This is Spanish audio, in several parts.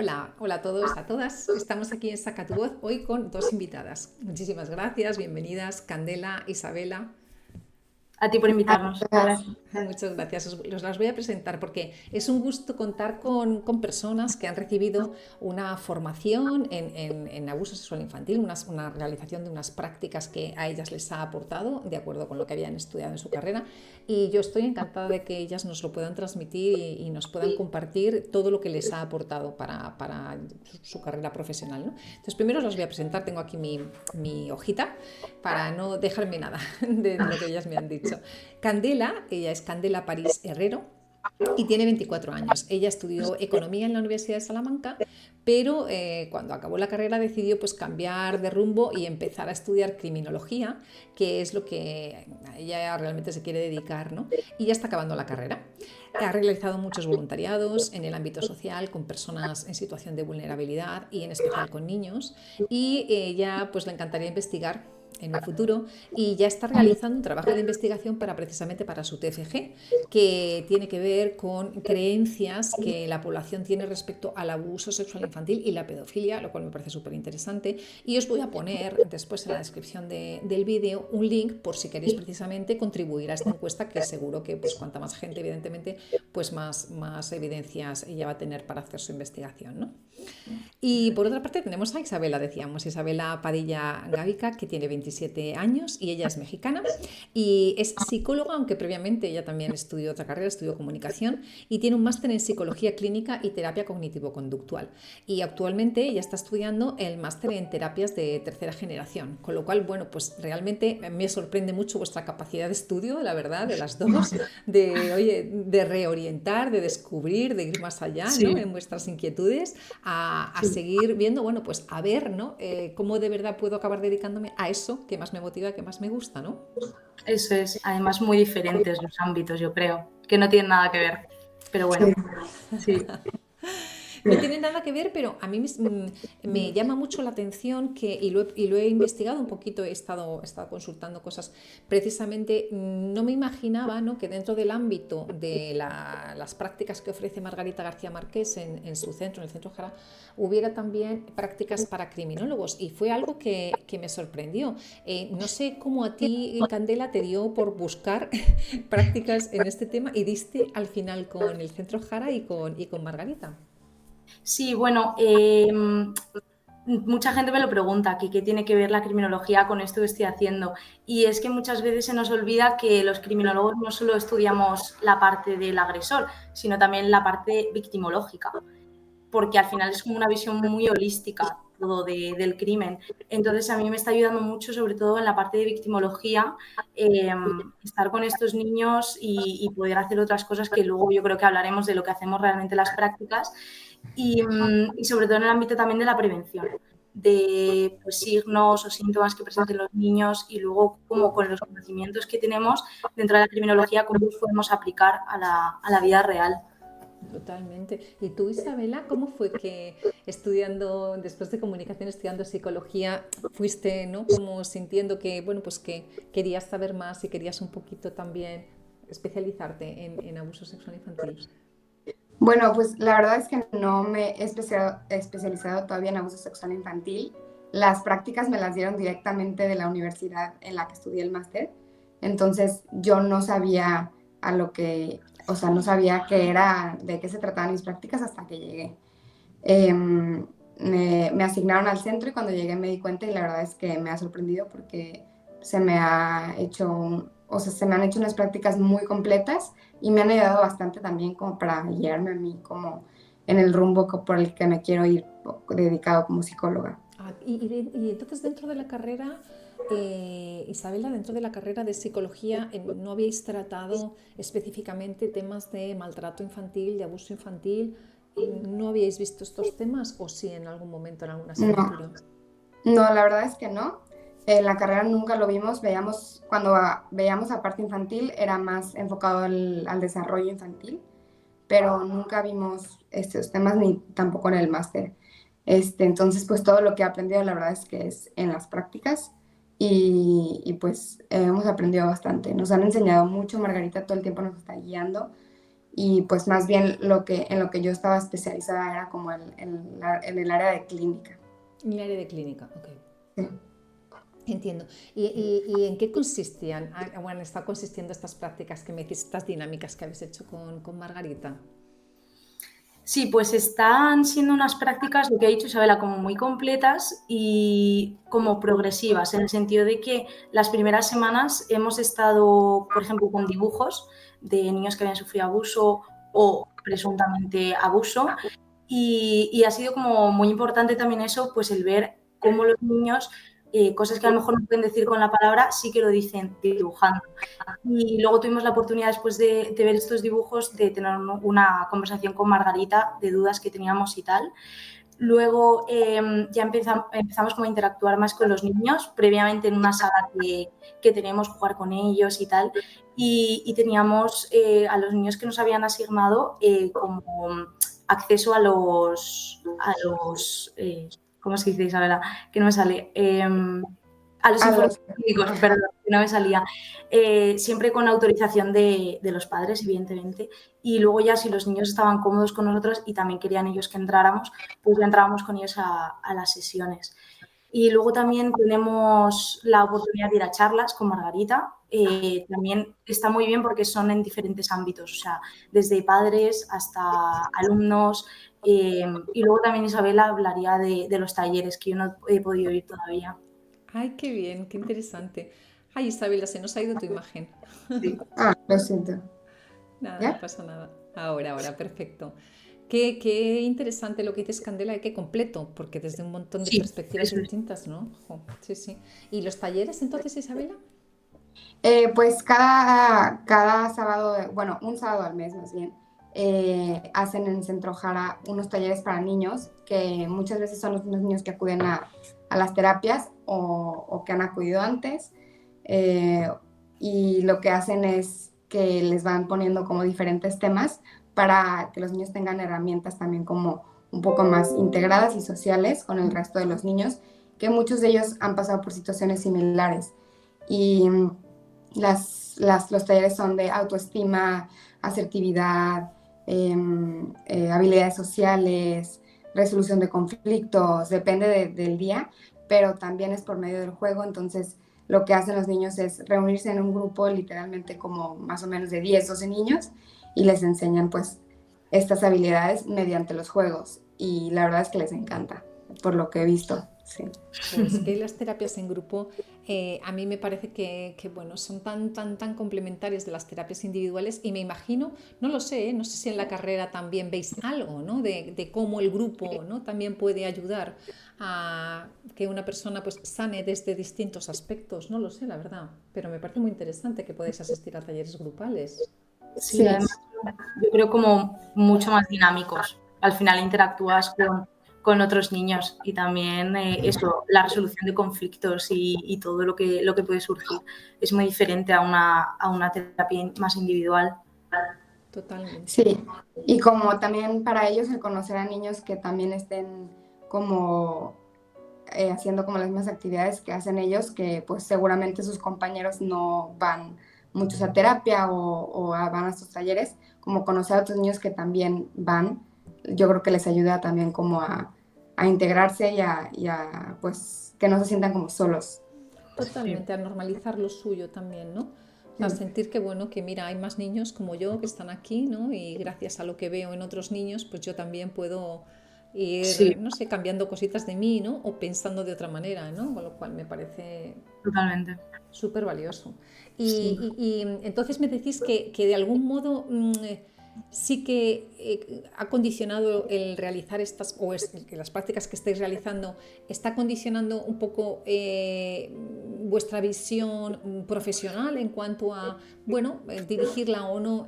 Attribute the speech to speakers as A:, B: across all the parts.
A: Hola, hola a todos, a todas. Estamos aquí en Saca tu Voz hoy con dos invitadas. Muchísimas gracias, bienvenidas, Candela, Isabela.
B: A ti por invitarnos.
C: Gracias.
A: Muchas gracias. Os las voy a presentar porque es un gusto contar con personas que han recibido una formación en abuso sexual infantil, una realización de unas prácticas que a ellas les ha aportado de acuerdo con lo que habían estudiado en su carrera. Y yo estoy encantada de que ellas nos lo puedan transmitir y nos puedan compartir todo lo que les ha aportado para su carrera profesional, ¿no? Entonces, primero os las voy a presentar. Tengo aquí mi hojita para no dejarme nada de lo que ellas me han dicho. Candela, ella es Candela París Herrero y tiene 24 años. Ella estudió economía en la Universidad de Salamanca, pero cuando acabó la carrera decidió pues cambiar de rumbo y empezar a estudiar criminología, que es lo que ella realmente se quiere dedicar, ¿no? Y ya está acabando la carrera. Ha realizado muchos voluntariados en el ámbito social con personas en situación de vulnerabilidad y en especial con niños, y ella pues le encantaría investigar en un futuro y ya está realizando un trabajo de investigación precisamente para su TFG, que tiene que ver con creencias que la población tiene respecto al abuso sexual infantil y la pedofilia, lo cual me parece súper interesante. Y os voy a poner después en la descripción del vídeo un link por si queréis precisamente contribuir a esta encuesta, que seguro que pues cuanta más gente, evidentemente, pues más evidencias ella va a tener para hacer su investigación, ¿no? Y por otra parte tenemos a Isabela, decíamos, Isabela Padilla Gavica, que tiene 27 años y ella es mexicana y es psicóloga, aunque previamente ella también estudió otra carrera, estudió comunicación y tiene un máster en psicología clínica y terapia cognitivo-conductual. Y actualmente ella está estudiando el máster en terapias de tercera generación, con lo cual, bueno, pues realmente me sorprende mucho vuestra capacidad de estudio, la verdad, de las dos, oye, de reorientar, de descubrir, de ir más allá, ¿no?
B: Sí,
A: En vuestras inquietudes, a
B: sí,
A: seguir viendo, bueno, pues a ver, ¿no? Cómo de verdad puedo acabar dedicándome a eso que más me motiva, que más me gusta, ¿no?
B: eso es. Además, muy diferentes los ámbitos, yo creo, que no tienen nada que ver. Pero
C: Sí,
B: bueno, sí,
A: No tiene nada que ver, pero a mí me llama mucho la atención que, y lo he investigado un poquito, he estado consultando cosas, precisamente no me imaginaba, ¿no?, que dentro del ámbito de las prácticas que ofrece Margarita García Márquez en su centro, en el Centro Jara, hubiera también prácticas para criminólogos y fue algo que me sorprendió. No sé cómo a ti, Candela, te dio por buscar prácticas en este tema y diste al final con el Centro Jara y con Margarita.
B: sí, bueno, mucha gente me lo pregunta, que qué tiene que ver la criminología con esto que estoy haciendo. Y es que muchas veces se nos olvida que los criminólogos no solo estudiamos la parte del agresor, sino también la parte victimológica, porque al final es como una visión muy holística todo del crimen. Entonces a mí me está ayudando mucho, sobre todo en la parte de victimología, eh, estar con estos niños y poder hacer otras cosas que luego yo creo que hablaremos de lo que hacemos realmente en las prácticas y sobre todo en el ámbito también de la prevención de pues, signos o síntomas que presenten los niños y luego como con los conocimientos que tenemos dentro de la criminología, cómo los podemos aplicar a la vida real.
A: Totalmente. ¿Y tú, Isabela, cómo fue que estudiando, después de comunicación, estudiando psicología, fuiste, ¿no?, como sintiendo que, bueno, pues que querías saber más y querías un poquito también especializarte en abuso sexual infantil?
C: bueno, pues la verdad es que no me he especializado todavía en abuso sexual infantil. Las prácticas me las dieron directamente de la universidad en la que estudié el máster. Entonces yo no sabía a lo que, o sea, no sabía qué era, de qué se trataban mis prácticas hasta que llegué. Me asignaron al centro y cuando llegué me di cuenta y la verdad es que me ha sorprendido porque o sea, se me han hecho unas prácticas muy completas y me han ayudado bastante también como para guiarme a mí como en el rumbo por el que me quiero ir dedicado como psicóloga.
A: Y entonces dentro de la carrera, Isabela, dentro de la carrera de psicología, ¿no habéis tratado específicamente temas de maltrato infantil, de abuso infantil? ¿No habíais visto estos temas o sí en algún momento en alguna
C: No,
A: asignatura?
C: no, la verdad es que no. En la carrera nunca lo vimos, cuando veíamos la parte infantil era más enfocado al desarrollo infantil, pero nunca vimos estos temas ni tampoco en el máster. Entonces, pues todo lo que he aprendido, la verdad es que es en las prácticas pues hemos aprendido bastante. Nos han enseñado mucho, Margarita todo el tiempo nos está guiando y pues más bien en lo que yo estaba especializada era como en el área de clínica.
A: En el área de clínica, ok.
C: Sí.
A: Entiendo. ¿Y en qué consistían? Bueno, está consistiendo estas prácticas que me dices, estas dinámicas que habéis hecho con Margarita.
B: Sí, pues están siendo unas prácticas, lo que ha dicho Isabela, como muy completas y como progresivas, en el sentido de que las primeras semanas hemos estado, por ejemplo, con dibujos de niños que habían sufrido abuso o presuntamente abuso, y ha sido como muy importante también eso, pues el ver cómo los niños, cosas que a lo mejor no pueden decir con la palabra, sí que lo dicen dibujando. Y luego tuvimos la oportunidad, después de ver estos dibujos, de tener una conversación con Margarita de dudas que teníamos y tal. Luego ya empezamos como a interactuar más con los niños, previamente en una sala que teníamos, jugar con ellos y tal. Y teníamos a los niños que nos habían asignado como acceso a los ¿cómo se dice, Isabela? Que no me sale. A los informes clínicos, perdón, que no me salía. Siempre con autorización de los padres, evidentemente. Y luego ya si los niños estaban cómodos con nosotros y también querían ellos que entráramos, pues ya entrábamos con ellos a las sesiones. Y luego también tenemos la oportunidad de ir a charlas con Margarita. También está muy bien porque son en diferentes ámbitos, o sea, desde padres hasta alumnos. Y luego también Isabela hablaría de los talleres, que yo no he podido ir todavía.
A: Ay, qué bien, qué interesante. Ay, Isabela, se nos ha ido tu imagen.
B: Sí.
C: Lo siento.
A: Nada, no
C: ¿Ya?
A: pasa nada. Ahora, perfecto. Qué interesante lo que dices, Candela, y qué completo, porque desde un montón de
B: Sí,
A: perspectivas
B: eso es.
A: distintas, ¿no? Jo, sí, sí. ¿Y los talleres entonces, Isabela?
C: Pues cada sábado, bueno, un sábado al mes más bien, hacen en Centro Jara unos talleres para niños, que muchas veces son los mismos niños que acuden a las terapias o que han acudido antes. Y lo que hacen es que les van poniendo como diferentes temas para que los niños tengan herramientas también como un poco más integradas y sociales con el resto de los niños, que muchos de ellos han pasado por situaciones similares. Y los talleres son de autoestima, asertividad, habilidades sociales, resolución de conflictos, depende del día, pero también es por medio del juego. Entonces lo que hacen los niños es reunirse en un grupo, literalmente como más o menos de 10, 12 niños, y les enseñan pues estas habilidades mediante los juegos. Y la verdad es que les encanta, por lo que he visto. Sí.
A: Pues que las terapias en grupo a mí me parece bueno, son tan complementarias de las terapias individuales, y me imagino, no lo sé, no sé si en la carrera también veis algo, ¿no? de cómo el grupo, ¿no? también puede ayudar a que una persona pues sane desde distintos aspectos, no lo sé, la verdad, pero me parece muy interesante que podáis asistir a talleres grupales.
B: Sí, además yo creo como mucho más dinámicos. Al final interactúas con otros niños y también eso, la resolución de conflictos y todo lo que puede surgir es muy diferente a una terapia más individual.
A: Totalmente.
C: Sí, y como también para ellos el conocer a niños que también estén como haciendo como las mismas actividades que hacen ellos, que pues seguramente sus compañeros no van muchos a terapia van a estos talleres, como conocer a otros niños que también van, yo creo que les ayuda también como a integrarse y a pues que no se sientan como solos.
A: Totalmente, a normalizar lo suyo también, ¿no? O sea, sentir que bueno, que mira, hay más niños como yo que están aquí, ¿no? Y gracias a lo que veo en otros niños, pues yo también puedo
B: Sí,
A: ir, no sé, cambiando cositas de mí, ¿no? O pensando de otra manera, ¿no? Con lo cual me parece
B: totalmente.
A: súper valioso.
B: Sí.
A: Y entonces me decís que de algún modo sí que ha condicionado el realizar estas, que las prácticas que estáis realizando, está condicionando un poco vuestra visión profesional en cuanto a, bueno, dirigirla o no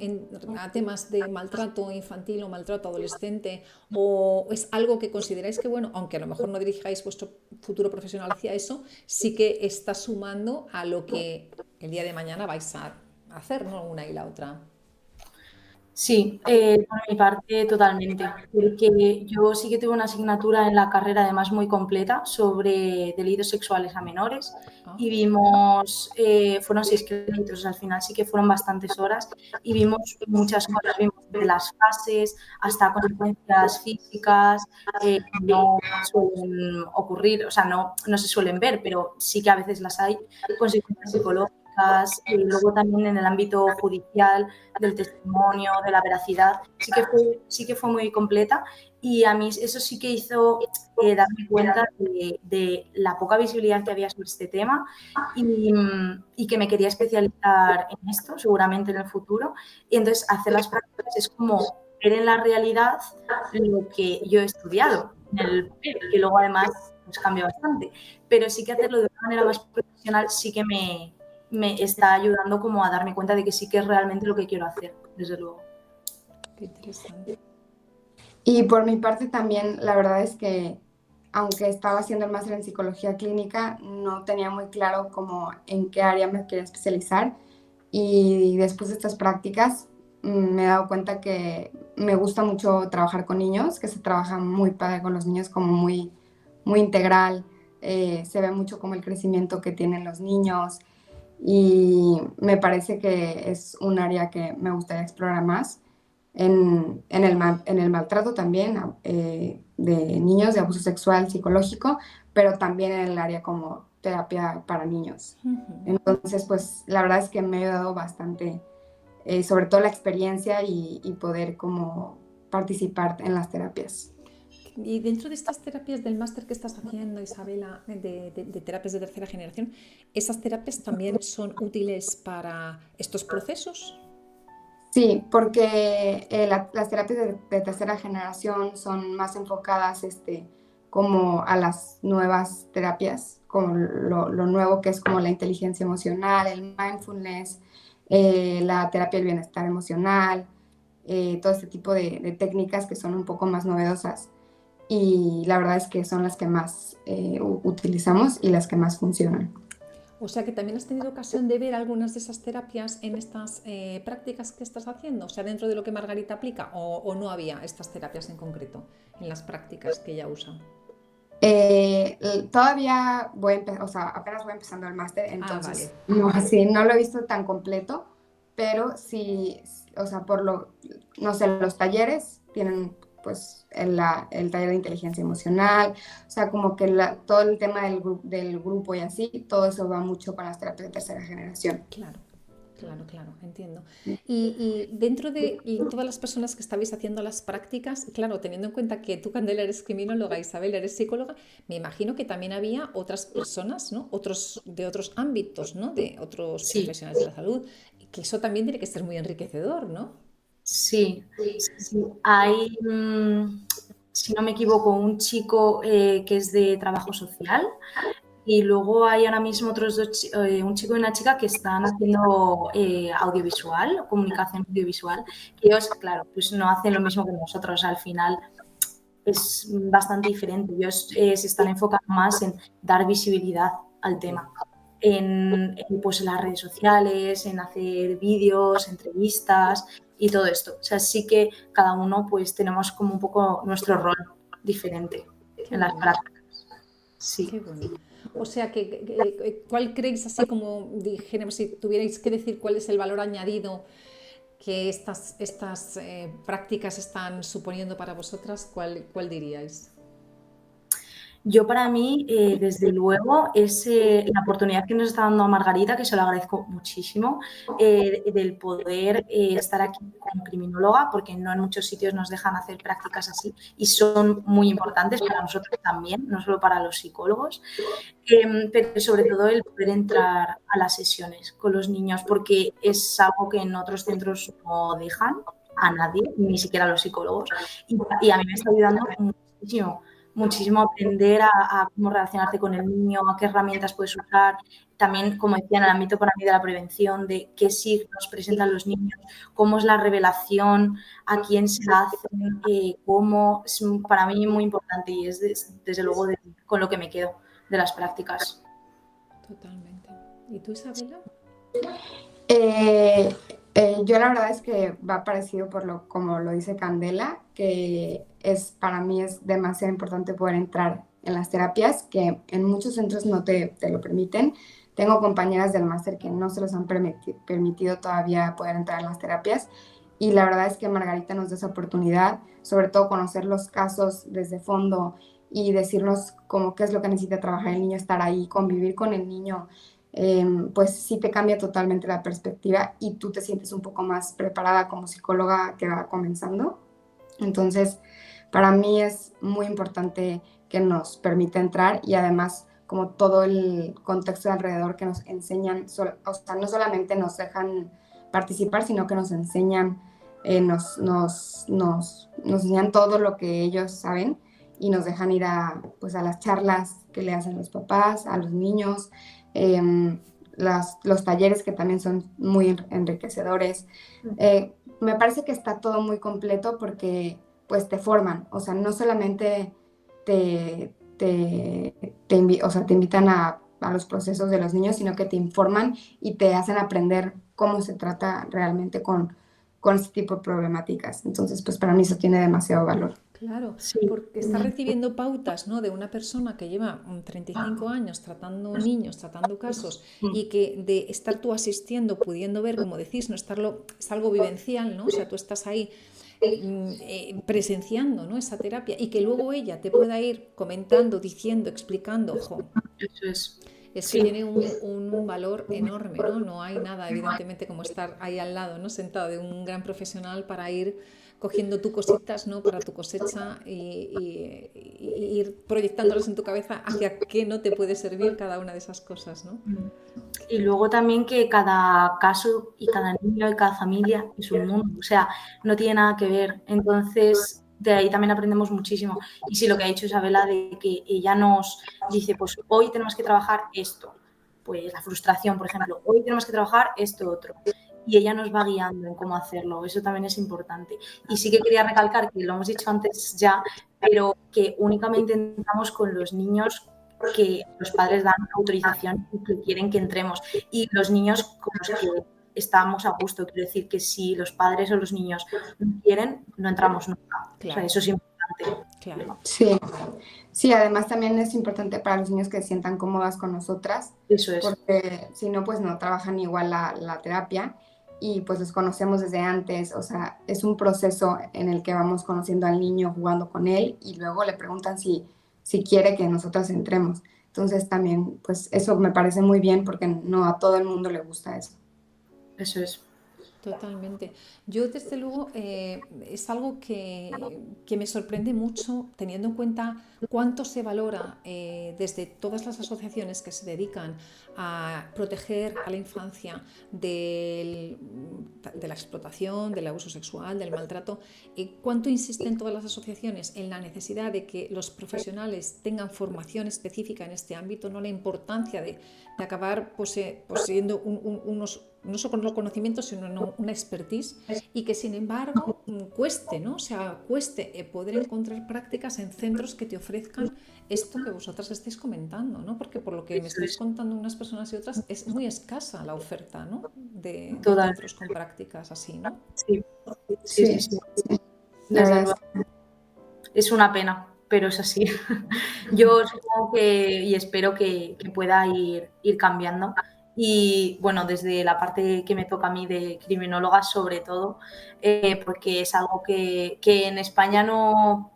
A: a temas de maltrato infantil o maltrato adolescente, o es algo que consideráis que, bueno, aunque a lo mejor no dirijáis vuestro futuro profesional hacia eso, sí que está sumando a lo que el día de mañana vais a hacer, ¿no? Una y la otra.
B: Sí, por mi parte totalmente, porque yo sí que tuve una asignatura en la carrera además muy completa sobre delitos sexuales a menores
A: Ah,
B: y vimos, fueron 6 créditos, al final sí que fueron bastantes horas y vimos muchas cosas, vimos desde las fases hasta consecuencias físicas que no suelen ocurrir, o sea, no se suelen ver, pero sí que a veces las hay, consecuencias psicológicas, y luego también en el ámbito judicial del testimonio, de la veracidad, sí que fue muy completa y a mí eso sí que hizo darme cuenta de la poca visibilidad que había sobre este tema y que me quería especializar en esto, seguramente en el futuro. Y entonces hacer las prácticas es como ver en la realidad lo que yo he estudiado en el papel, que luego además pues, cambia bastante. Pero sí que hacerlo de una manera más profesional sí que me está ayudando como a darme cuenta de que sí que es realmente lo que quiero hacer, desde luego.
A: qué interesante.
C: Y por mi parte también, la verdad es que aunque estaba haciendo el máster en psicología clínica, no tenía muy claro como en qué área me quería especializar. Y después de estas prácticas me he dado cuenta que me gusta mucho trabajar con niños, que se trabaja muy padre con los niños, como muy, muy integral. Se ve mucho como el crecimiento que tienen los niños y me parece que es un área que me gustaría explorar más en el maltrato también de niños, de abuso sexual, psicológico, pero también en el área como terapia para niños. Entonces, pues la verdad es que me ha ayudado bastante, sobre todo la experiencia y poder como participar en las terapias.
A: Y dentro de estas terapias del máster que estás haciendo, Isabela, de terapias de tercera generación, ¿esas terapias también son útiles para estos procesos?
C: Sí, porque las terapias de tercera generación son más enfocadas como a las nuevas terapias, como lo nuevo que es como la inteligencia emocional, el mindfulness, la terapia del bienestar emocional, todo este tipo de técnicas que son un poco más novedosas y la verdad es que son las que más utilizamos y las que más funcionan.
A: O sea que también has tenido ocasión de ver algunas de esas terapias en estas prácticas que estás haciendo, o sea, dentro de lo que Margarita aplica, o no había estas terapias en concreto en las prácticas que ella usa.
C: Todavía o sea, apenas voy empezando el máster,
A: Ah, vale.
C: entonces no, sí, no lo he visto tan completo, pero sí, o sea, no sé, los talleres tienen pues el taller de inteligencia emocional, o sea, como que todo el tema del grupo y así, todo eso va mucho con las terapias de tercera generación.
A: Claro, claro, claro, entiendo. Y dentro de todas las personas que estabais haciendo las prácticas, claro, teniendo en cuenta que tú, Candela, eres criminóloga, Isabel, eres psicóloga, me imagino que también había otras personas, ¿no? De otros ámbitos, ¿no? De otros
B: Sí,
A: profesionales de la salud, que eso también tiene que ser muy enriquecedor, ¿no?
B: sí, sí. Hay, si no me equivoco, un chico que es de trabajo social y luego hay ahora mismo otros un chico y una chica que están haciendo audiovisual, comunicación audiovisual, que ellos, claro, pues no hacen lo mismo que nosotros al final. Es bastante diferente. Ellos se están enfocando más en dar visibilidad al tema, pues, en las redes sociales, en hacer vídeos, entrevistas y todo esto. O sea, sí que cada uno pues tenemos como un poco nuestro rol diferente
A: Qué
B: en las
A: bueno.
B: prácticas.
A: Qué
B: Sí.
A: bueno. O sea, ¿cuál creéis, así como dijéramos, si tuvierais que decir cuál es el valor añadido que estas prácticas están suponiendo para vosotras, cuál diríais?
B: Yo para mí, desde luego, es la oportunidad que nos está dando a Margarita, que se lo agradezco muchísimo, del poder estar aquí como criminóloga, porque no en muchos sitios nos dejan hacer prácticas así y son muy importantes para nosotros también, no solo para los psicólogos, pero sobre todo el poder entrar a las sesiones con los niños, porque es algo que en otros centros no dejan a nadie, ni siquiera a los psicólogos, y a mí me está ayudando muchísimo muchísimo aprender a cómo relacionarte con el niño, a qué herramientas puedes usar. También, como decía, en el ámbito para mí de la prevención, de qué signos presentan los niños, cómo es la revelación, a quién se la hacen, cómo. Es para mí muy importante y es desde luego con lo que me quedo de las prácticas.
A: Totalmente. ¿Y tú, Isabela?
C: Eh, Yo la verdad es que va parecido como lo dice Candela, que para mí es demasiado importante poder entrar en las terapias, que en muchos centros no te lo permiten. Tengo compañeras del máster que no se los han permitido todavía poder entrar en las terapias, y la verdad es que Margarita nos da esa oportunidad, sobre todo conocer los casos desde fondo y decirnos cómo qué es lo que necesita trabajar el niño, estar ahí, convivir con el niño, pues sí te cambia totalmente la perspectiva y tú te sientes un poco más preparada como psicóloga que va comenzando. Entonces, para mí es muy importante que nos permita entrar, y además como todo el contexto de alrededor que nos enseñan, o sea, no solamente nos dejan participar, sino que nos enseñan, nos enseñan todo lo que ellos saben, y nos dejan ir pues a las charlas que le hacen los papás, a los niños, eh, los talleres que también son muy enriquecedores. Me parece que está todo muy completo porque pues te forman, o sea, no solamente o sea, te invitan a los procesos de los niños, sino que te informan y te hacen aprender cómo se trata realmente con este tipo de problemáticas. Entonces, pues para mí eso tiene demasiado valor.
A: Claro,
B: Sí,
A: porque estás recibiendo pautas, ¿no?, de una persona que lleva 35 años tratando niños, tratando casos, y que de estar tú asistiendo, pudiendo ver, como decís, no estarlo, es algo vivencial, ¿no? O sea, tú estás ahí presenciando, ¿no?, esa terapia, y que luego ella te pueda ir comentando, diciendo, explicando, jo,
B: eso es.
A: es que
B: Sí,
A: tiene un valor enorme, ¿no? No hay nada, evidentemente, como estar ahí al lado, ¿no?, sentado de un gran profesional para ir cogiendo tus cositas, ¿no?, para tu cosecha, y ir proyectándolas en tu cabeza hacia qué no te puede servir cada una de esas cosas, ¿no?
B: y luego también que cada caso y cada niño y cada familia es un mundo, o sea, no tiene nada que ver. Entonces, de ahí también aprendemos muchísimo. Y sí, lo que ha dicho Isabela, de que ella nos dice, pues hoy tenemos que trabajar esto, pues la frustración, por ejemplo, hoy tenemos que trabajar esto otro. Y ella nos va guiando en cómo hacerlo, eso también es importante. Y sí que quería recalcar, que lo hemos dicho antes ya, pero que únicamente entramos con los niños que los padres dan autorización y que quieren que entremos. Y los niños con los que estamos a gusto, quiero decir que si los padres o los niños no quieren, no entramos nunca. O sea,
A: Claro,
B: eso es importante.
A: claro.
C: Sí, sí, además también es importante para los niños que se sientan cómodas con nosotras,
B: Eso es.
C: porque si no, pues no trabajan igual la terapia, y pues los conocemos desde antes, o sea, es un proceso en el que vamos conociendo al niño, jugando con él, y luego le preguntan si quiere que nosotras entremos. Entonces también, pues eso me parece muy bien porque no a todo el mundo le gusta eso.
B: Eso es.
A: Totalmente. Yo, desde luego, es algo que me sorprende mucho, teniendo en cuenta cuánto se valora desde todas las asociaciones que se dedican a proteger a la infancia de la explotación, del abuso sexual, del maltrato, cuánto insisten todas las asociaciones en la necesidad de que los profesionales tengan formación específica en este ámbito, no la importancia de acabar poseyendo unos no solo con los conocimientos, sino una expertise, y que sin embargo cueste, ¿no? O sea, cueste poder encontrar prácticas en centros que te ofrezcan esto que vosotras estáis comentando, ¿no? Porque por lo que me estáis contando unas personas y otras, es muy escasa la oferta, ¿no?, de
B: Total.
A: centros con prácticas así, ¿no?
B: Sí, sí, sí,
C: Sí,
B: sí.
C: sí, la
B: Desde
C: verdad es
B: luego.
C: que
B: Es una pena, pero es así. Yo supongo que y espero que pueda ir cambiando. Y bueno, desde la parte que me toca a mí de criminóloga, sobre todo, porque es algo que en España no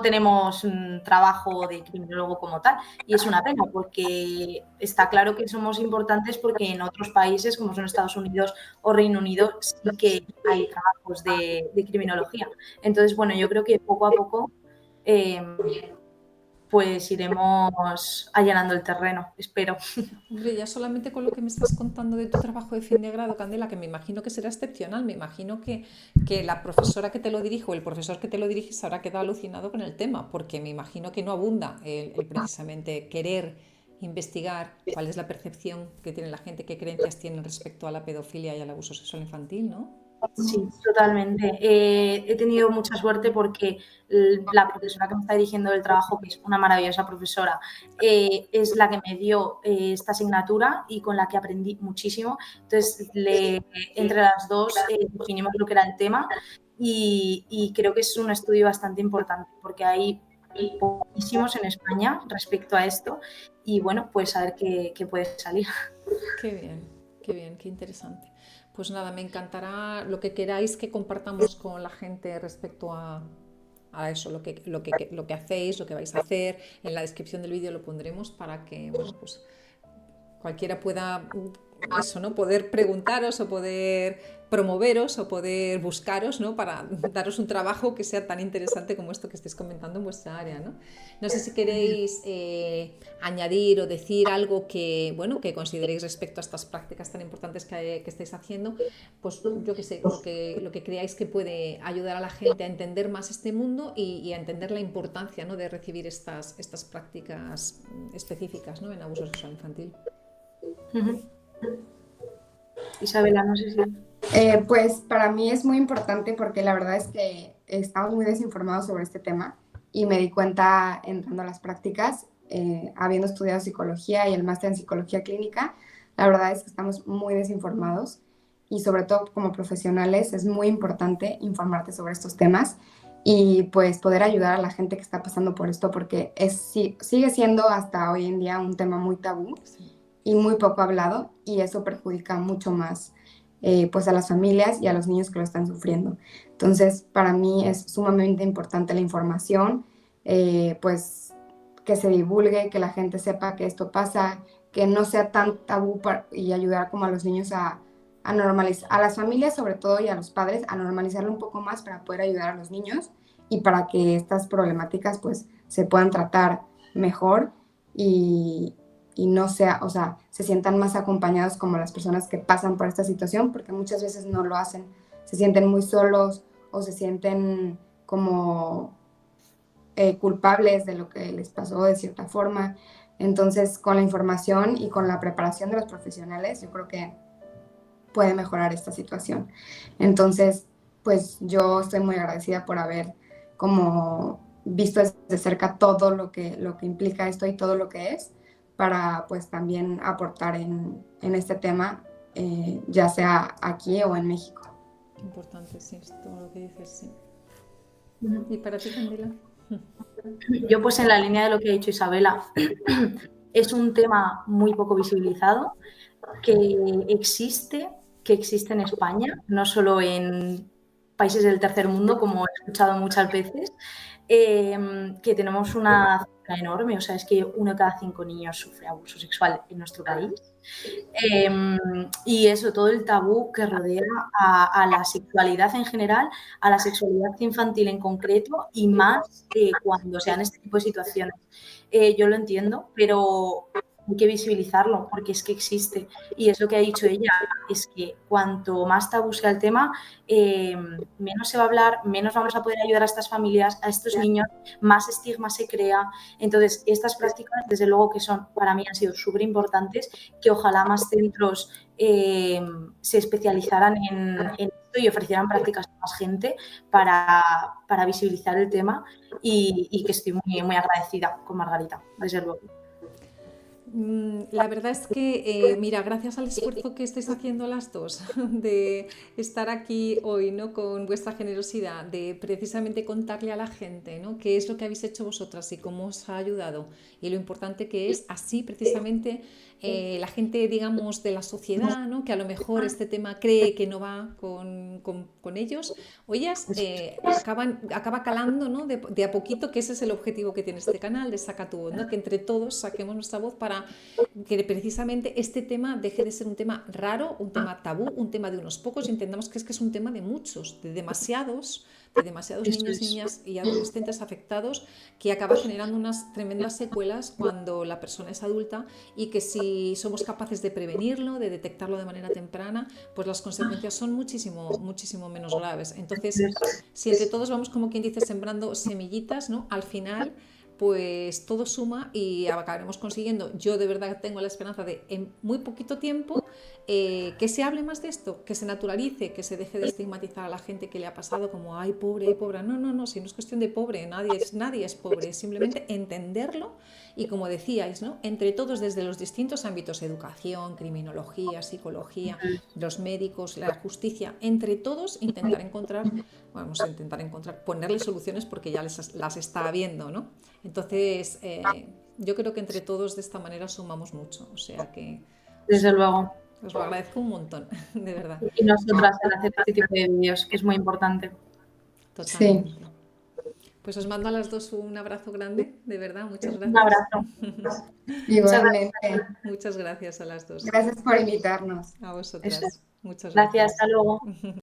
B: tenemos trabajo de criminólogo como tal. Y es una pena, porque está claro que somos importantes, porque en otros países, como son Estados Unidos o Reino Unido, sí que hay trabajos de criminología. Entonces, bueno, yo creo que poco a poco pues iremos allanando el terreno, espero.
A: Hombre, ya solamente con lo que me estás contando de tu trabajo de fin de grado, Candela, que me imagino que será excepcional, me imagino que la profesora que te lo dirige o el profesor que te lo dirige se habrá quedado alucinado con el tema, porque me imagino que no abunda el precisamente querer investigar cuál es la percepción que tiene la gente, qué creencias tienen respecto a la pedofilia y al abuso sexual infantil, ¿no?
B: Sí, totalmente. He tenido mucha suerte porque la profesora que me está dirigiendo el trabajo, que es una maravillosa profesora, es la que me dio esta asignatura y con la que aprendí muchísimo. Entonces, entre las dos definimos lo que era el tema y creo que es un estudio bastante importante porque hay poquísimos en España respecto a esto y bueno, pues a ver qué puede salir.
A: Qué bien, qué interesante. Pues nada, me encantará lo que queráis que compartamos con la gente respecto a eso, lo que hacéis, lo que vais a hacer. En la descripción del vídeo lo pondremos para que, bueno, pues cualquiera pueda eso, ¿no? Poder preguntaros o poder promoveros o poder buscaros, ¿no? Para daros un trabajo que sea tan interesante como esto que estáis comentando en vuestra área, ¿no? No sé si queréis añadir o decir algo que, bueno, que consideréis respecto a estas prácticas tan importantes que estáis haciendo, pues yo qué sé, lo que creáis que puede ayudar a la gente a entender más este mundo y a entender la importancia, ¿no? De recibir estas prácticas específicas, ¿no? En abuso sexual infantil.
B: Isabela, no sé si...
C: Pues para mí es muy importante porque la verdad es que estamos muy desinformados sobre este tema y me di cuenta entrando a las prácticas, habiendo estudiado psicología y el máster en psicología clínica, la verdad es que estamos muy desinformados y sobre todo como profesionales es muy importante informarte sobre estos temas y pues poder ayudar a la gente que está pasando por esto porque sigue siendo hasta hoy en día un tema muy tabú y muy poco hablado y eso perjudica mucho más pues a las familias y a los niños que lo están sufriendo. Entonces, para mí es sumamente importante la información, pues que se divulgue, que la gente sepa que esto pasa, que no sea tan tabú y ayudar como a los niños a normalizar, a las familias sobre todo y a los padres, a normalizarlo un poco más para poder ayudar a los niños y para que estas problemáticas pues se puedan tratar mejor y no sea, o sea, se sientan más acompañados como las personas que pasan por esta situación, porque muchas veces no lo hacen, se sienten muy solos o se sienten como culpables de lo que les pasó de cierta forma. Entonces, con la información y con la preparación de los profesionales, yo creo que puede mejorar esta situación. Entonces, pues yo estoy muy agradecida por haber como visto de cerca todo lo que implica esto y todo lo que es, para pues también aportar en este tema, ya sea aquí o en México.
A: Importante, sí, todo lo que dices, sí. ¿Y para ti, Candela?
B: Yo pues en la línea de lo que ha dicho Isabela, es un tema muy poco visibilizado, que existe en España, no solo en países del tercer mundo, como he escuchado muchas veces, que tenemos una cifra enorme, o sea, es que 1 de cada 5 niños sufre abuso sexual en nuestro país. Y eso, todo el tabú que rodea a la sexualidad en general, a la sexualidad infantil en concreto y más cuando sean este tipo de situaciones. Yo lo entiendo, pero hay que visibilizarlo porque es que existe. Y es lo que ha dicho ella, es que cuanto más tabú sea el tema, menos se va a hablar, menos vamos a poder ayudar a estas familias, a estos niños, más estigma se crea. Entonces, estas prácticas, desde luego que son, para mí han sido súper importantes, que ojalá más centros se especializaran en esto y ofrecieran prácticas a más gente para visibilizar el tema y que estoy muy, muy agradecida con Margarita, desde luego.
A: La verdad es que, mira, gracias al esfuerzo que estáis haciendo las dos de estar aquí hoy, ¿no? Con vuestra generosidad, de precisamente contarle a la gente, ¿no? Qué es lo que habéis hecho vosotras y cómo os ha ayudado y lo importante que es así precisamente la gente, digamos, de la sociedad, ¿no? Que a lo mejor este tema cree que no va con ellos o ellas, acaba calando, ¿no? De a poquito, que ese es el objetivo que tiene este canal de Saca tu Voz, ¿no? Que entre todos saquemos nuestra voz para que precisamente este tema deje de ser un tema raro, un tema tabú, un tema de unos pocos y entendamos que es un tema de muchos, de demasiados niños, niñas y adolescentes afectados, que acaba generando unas tremendas secuelas cuando la persona es adulta, y que si somos capaces de prevenirlo, de detectarlo de manera temprana, pues las consecuencias son muchísimo, muchísimo menos graves. Entonces, si entre todos vamos, como quien dice, sembrando semillitas, ¿no? Al final pues todo suma y acabaremos consiguiendo. Yo de verdad tengo la esperanza de en muy poquito tiempo que se hable más de esto, que se naturalice, que se deje de estigmatizar a la gente que le ha pasado como ay pobre, ay pobre. No, no, no, si no es cuestión de pobre, nadie es pobre, es simplemente entenderlo y como decíais, ¿no? Entre todos desde los distintos ámbitos, educación, criminología, psicología, los médicos, la justicia, entre todos vamos a intentar encontrar, ponerle soluciones porque ya las está habiendo, ¿no? Entonces, yo creo que entre todos de esta manera sumamos mucho, o sea que
B: Desde luego.
A: os lo agradezco un montón, de verdad.
B: Y nosotras en hacer este tipo de vídeos, que es muy importante.
A: Totalmente. Sí. Pues os mando a las dos un abrazo grande, de verdad, muchas gracias.
B: Un abrazo.
C: Igualmente.
A: Muchas gracias a las dos.
C: Gracias por invitarnos.
A: A vosotras.
B: Eso.
A: Muchas
B: gracias. Hasta luego.